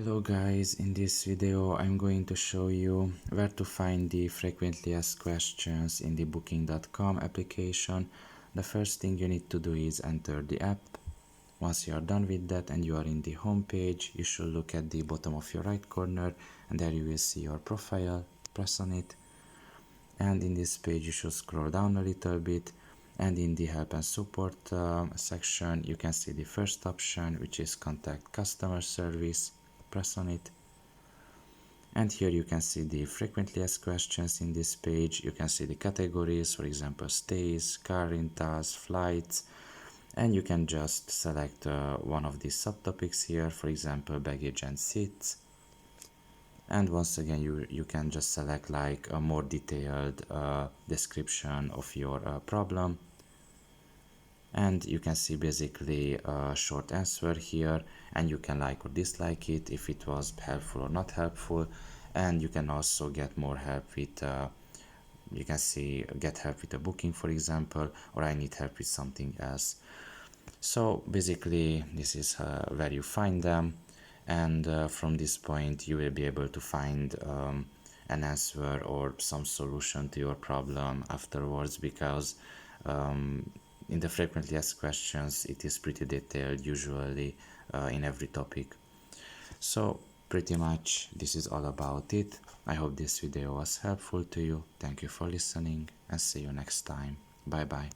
Hello guys, in this video I'm going to show you where to find the frequently asked questions in the booking.com application. The first thing you need to do is enter the app. Once you are done with that and you are in the home page, you should look at the bottom of your right corner and there you will see your profile. Press on it and in this page you should scroll down a little bit, and in the help and support section you can see the first option, which is contact customer service. Press on it and here you can see the frequently asked questions. In this page you can see the categories, for example stays, car rentals, flights, and you can just select one of these subtopics here, for example baggage and seats. And once again you can just select like a more detailed description of your problem, and you can see basically a short answer here, and you can like or dislike it if it was helpful or not helpful. And you can also get more help with you can see get help with a booking, for example, or I need help with something else. So basically this is where you find them, and from this point you will be able to find an answer or some solution to your problem afterwards, because in the frequently asked questions it is pretty detailed usually in every topic. So pretty much this is all about it. I hope this video was helpful to you. Thank you for listening and see you next time. Bye bye.